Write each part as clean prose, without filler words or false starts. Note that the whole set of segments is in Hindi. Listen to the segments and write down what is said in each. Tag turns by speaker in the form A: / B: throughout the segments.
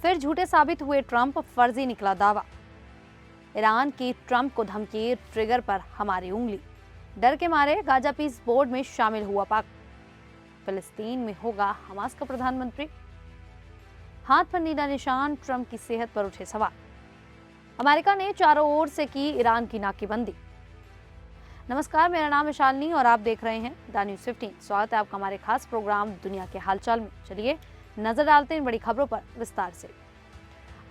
A: फिर झूठे साबित हुए ट्रंप, फर्जी निकला दावा। ईरान की ट्रंप को धमकी, ट्रिगर पर हमारी उंगली। डर के मारे गाजा पीस बोर्ड में शामिल हुआ पाक। फिलिस्तीन में होगा हमास का प्रधानमंत्री। हाथ पर नीला निशान, ट्रंप की सेहत पर उठे सवाल। अमेरिका ने चारों ओर से की ईरान की नाकेबंदी। नमस्कार, मेरा नाम है शालिनी और आप देख रहे हैं द न्यूज़ 15। स्वागत है आपका हमारे खास प्रोग्राम दुनिया के हालचाल में। चलिए नजर डालते हैं बड़ी खबरों पर विस्तार से।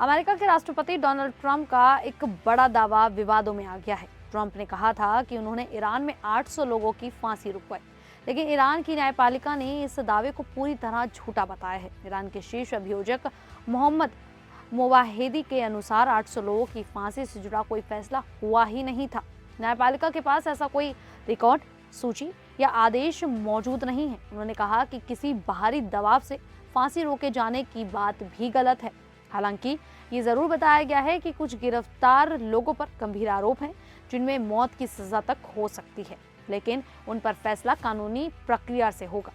A: अमेरिका के राष्ट्रपति डोनाल्ड ट्रंप का एक बड़ा दावा विवादों में आ गया है। ट्रंप ने कहा था कि उन्होंने ईरान में 800 लोगों की फांसी रुकवाई, लेकिन ईरान की न्यायपालिका ने इस दावे को पूरी तरह झूठा बताया है। ईरान के शीर्ष अभियोजक मोहम्मद मोवाहिदी के अनुसार 800 लोगों की फांसी से जुड़ा कोई फैसला हुआ ही नहीं था। न्यायपालिका के पास ऐसा कोई रिकॉर्ड, सूची या आदेश मौजूद नहीं है। उन्होंने कहा कि किसी बाहरी दबाव से फांसी रोके जाने की बात भी गलत है। हालांकि ये जरूर बताया गया है कि कुछ गिरफ्तार लोगों पर गंभीर आरोप हैं, जिनमें मौत की सजा तक हो सकती है, लेकिन उन पर फैसला कानूनी प्रक्रिया से होगा।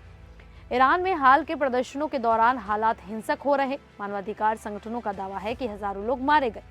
A: ईरान में हाल के प्रदर्शनों के दौरान हालात हिंसक हो रहे। मानवाधिकार संगठनों का दावा है कि हजारों लोग मारे गए,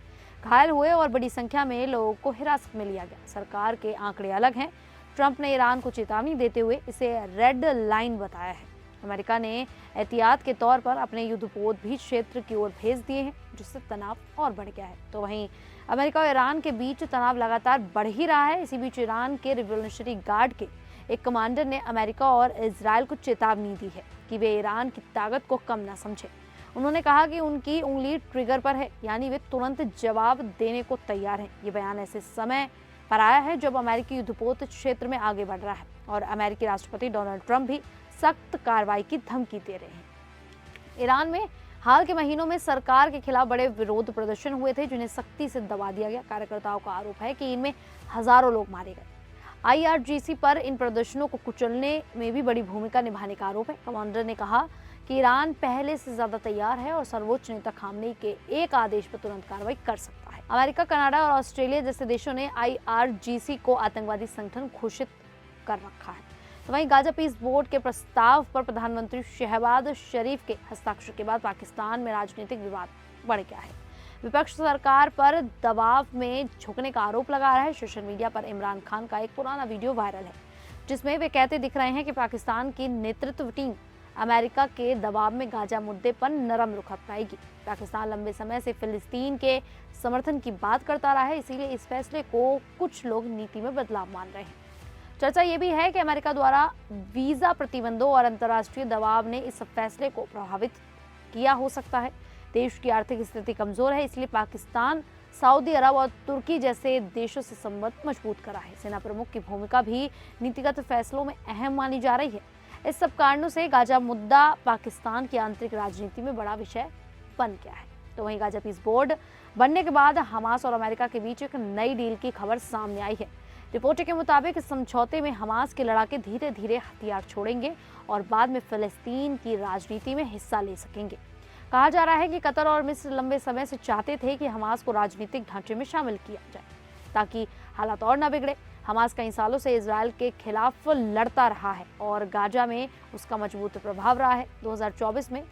A: घायल हुए और बड़ी संख्या में लोगों को हिरासत में लिया गया। सरकार के आंकड़े अलग हैं। ट्रंप ने ईरान को चेतावनी देते हुए इसे रेड लाइन बताया है। अमेरिका ने एहतियात के तौर पर अपने युद्धपोत भी क्षेत्र की ओर भेज दिए हैं, जिससे तनाव और बढ़ गया है। तो वहीं अमेरिका और ईरान के बीच तनाव लगातार बढ़ ही रहा है। इसी बीच ईरान के रिवोल्यूशनरी गार्ड के एक कमांडर ने अमेरिका और इजराइल को चेतावनी दी है कि वे ईरान की ताकत को कम न समझे। उन्होंने कहा कि उनकी उंगली ट्रिगर पर है, यानी वे तुरंत जवाब देने को तैयार हैं। ये बयान ऐसे समय पर आया है जब अमेरिकी युद्धपोत क्षेत्र में आगे बढ़ रहा है और अमेरिकी राष्ट्रपति डोनाल्ड ट्रंप भी सख्त कार्रवाई की धमकी दे रहे हैं। ईरान में हाल के महीनों में सरकार के खिलाफ बड़े विरोध प्रदर्शन हुए थे, जिन्हें सख्ती से दबा दिया गया। कार्यकर्ताओं का आरोप है कि इनमें हजारों लोग मारे गए। IRGC पर इन प्रदर्शनों को कुचलने में भी बड़ी भूमिका निभाने का आरोप है। कमांडर ने कहा कि ईरान पहले से ज्यादा तैयार है और सर्वोच्च नेता खामनेई के एक आदेश पर तुरंत कार्रवाई कर सकता है। अमेरिका, कनाडा और ऑस्ट्रेलिया जैसे देशों ने IRGC को आतंकवादी संगठन घोषित कर रखा है। तो वहीं गाजा पीस बोर्ड के प्रस्ताव पर प्रधानमंत्री शहबाज शरीफ के हस्ताक्षर के बाद पाकिस्तान में राजनीतिक विवाद बढ़ गया है। विपक्ष सरकार पर दबाव में झुकने का आरोप लगा रहा है। सोशल मीडिया पर इमरान खान का एक पुराना वीडियो वायरल है, जिसमें वे कहते दिख रहे हैं कि पाकिस्तान की नेतृत्व टीम अमेरिका के दबाव में गाजा मुद्दे पर नरम रुख अपनाएगी। पाकिस्तान लंबे समय से फिलिस्तीन के समर्थन की बात करता रहा है, इसीलिए इस फैसले को कुछ लोग नीति में बदलाव मान रहे हैं। चर्चा ये भी है कि अमेरिका द्वारा वीजा प्रतिबंधों और अंतर्राष्ट्रीय दबाव ने इस फैसले को प्रभावित किया हो सकता है। देश की आर्थिक स्थिति कमजोर है, इसलिए पाकिस्तान, सऊदी अरब और तुर्की जैसे देशों से संबंध मजबूत करा है। सेना प्रमुख की भूमिका भी नीतिगत फैसलों में अहम मानी जा रही है। इस सब कारणों से गाजा मुद्दा पाकिस्तान की आंतरिक राजनीति में बड़ा विषय बन गया है। तो वहीं गाजा पीस बोर्ड बनने के बाद हमास और अमेरिका के बीच एक नई डील की खबर सामने आई है। रिपोर्ट के मुताबिक इस समझौते में हमास के लड़ाके धीरे धीरे हथियार छोड़ेंगे और बाद में फिलिस्तीन की राजनीति में हिस्सा ले सकेंगे। कहा जा रहा है कि कतर और मिस्र लंबे समय से चाहते थे कि हमास को राजनीतिक ढांचे में शामिल किया जाए, ताकि हालात और न बिगड़े। हमास कई सालों से इजराइल के खिलाफ लड़ता रहा है और गाजा में उसका मजबूत प्रभाव रहा है। 2024 में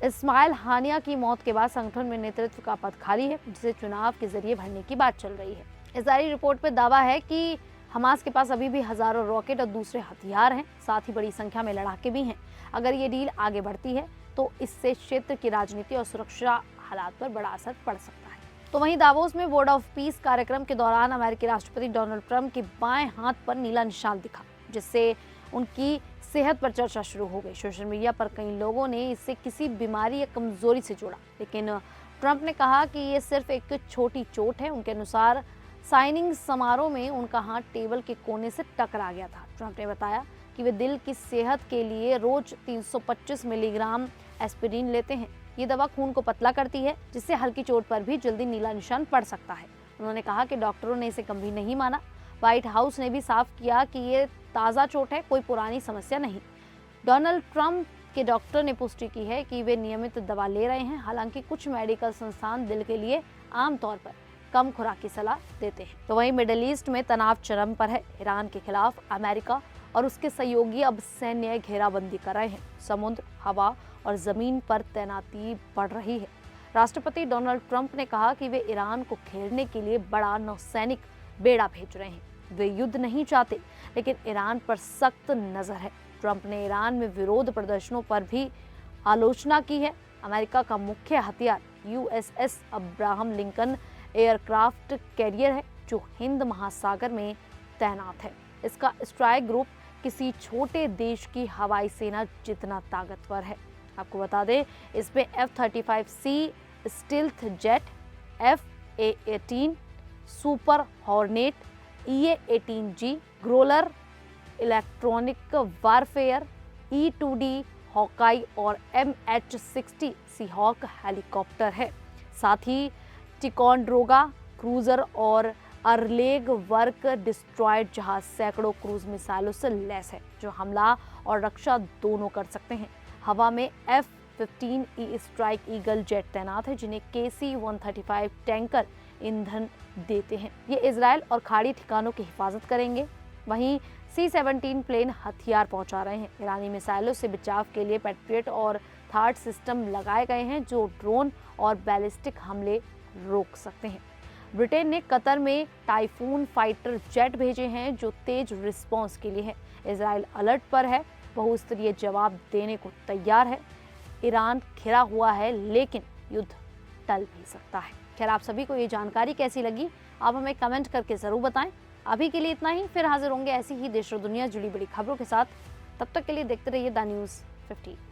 A: इस्माइल हानिया की मौत के बाद संगठन में नेतृत्व का पद खाली है, जिसे चुनाव के जरिए भरने की बात चल रही है। इजरायली रिपोर्ट पर दावा है कि हमास के पास अभी भी हजारों रॉकेट और दूसरे हथियार हैं, साथ ही बड़ी संख्या में लड़ाके भी हैं। अगर ये डील आगे बढ़ती है तो इससे क्षेत्र की राजनीति और सुरक्षा हालात पर बड़ा असर पड़ सकता है। तो वहीं दावोस में वर्ड ऑफ पीस कार्यक्रम के दौरान अमेरिकी राष्ट्रपति डोनाल्ड ट्रंप के बाएं हाथ पर नीला निशान दिखा, जिससे उनकी सेहत पर चर्चा शुरू हो गई। सोशल मीडिया पर कई लोगों ने इसे किसी बीमारी या कमजोरी से जोड़ा, लेकिन ट्रंप ने कहा कि ये सिर्फ एक छोटी चोट है। उनके अनुसार साइनिंग समारोह में उनका हाथ टेबल के कोने से टकरा गया था। ट्रंप ने बताया कि वे दिल की सेहत के लिए रोज 325 मिलीग्राम एस्पिरिन लेते हैं। ये दवा खून को पतला करती है, जिससे हल्की चोट पर भी जल्दी नीला निशान पड़ सकता है। उन्होंने कहा कि डॉक्टरों ने इसे गंभीर नहीं माना। व्हाइट हाउस ने भी साफ किया कि ये ताज़ा चोट है, कोई पुरानी समस्या नहीं। डोनाल्ड ट्रंप के डॉक्टर ने पुष्टि की है कि वे नियमित दवा ले रहे हैं। हालांकि कुछ मेडिकल संस्थान दिल के लिए आमतौर पर कम खुराक की सलाह देते हैं। तो वहीं मिडिल ईस्ट में तनाव चरम पर है। ईरान के खिलाफ अमेरिका और उसके सहयोगी अब सैन्य घेराबंदी कर रहे हैं। समुद्र, हवा और जमीन पर तैनाती बढ़ रही है। राष्ट्रपति डोनाल्ड ट्रंप ने कहा कि वे ईरान को घेरने के लिए बड़ा नौसैनिक बेड़ा भेज रहे हैं। वे युद्ध नहीं चाहते, लेकिन ईरान पर सख्त नजर है। ट्रंप ने ईरान में विरोध प्रदर्शनों पर भी आलोचना की है। अमेरिका का मुख्य हथियार USS Abraham Lincoln aircraft carrier है, जो हिंद महासागर में तैनात है। इसका स्ट्राइक ग्रुप किसी छोटे देश की हवाई सेना जितना ताकतवर है। आपको बता दें, इसमें F-35C stealth jet, F/A-18 super hornet, EA-18G Growler, electronic warfare, E-2D Hawkeye और MH-60 सीहॉक हेलीकॉप्टर है। साथ ही टिकोंड्रोगा क्रूजर और अरलेग वर्क डिस्ट्रॉयड जहाज सैकड़ों क्रूज मिसाइलों से लैस है, जो हमला और रक्षा दोनों कर सकते हैं। हवा में F-15E स्ट्राइक ईगल जेट तैनात है, जिन्हें KC-135 टैंकर ईंधन देते हैं। ये इजराइल और खाड़ी ठिकानों की हिफाजत करेंगे। वहीं C-17 प्लेन हथियार पहुंचा रहे हैं। ईरानी मिसाइलों से बचाव के लिए पैट्रियट और थार्ड सिस्टम लगाए गए हैं, जो ड्रोन और बैलिस्टिक हमले रोक सकते हैं। ब्रिटेन ने कतर में टाइफून फाइटर जेट भेजे हैं, जो तेज रिस्पांस के लिए है। इजराइल अलर्ट पर है, बहुस्तरीय जवाब देने को तैयार है। ईरान घिरा हुआ है, लेकिन युद्ध टल भी सकता है। खैर, आप सभी को ये जानकारी कैसी लगी, आप हमें कमेंट करके जरूर बताएं। अभी के लिए इतना ही, फिर हाजिर होंगे ऐसी ही देश और दुनिया जुड़ी बड़ी खबरों के साथ। तब तक के लिए देखते रहिए द न्यूज़ 15।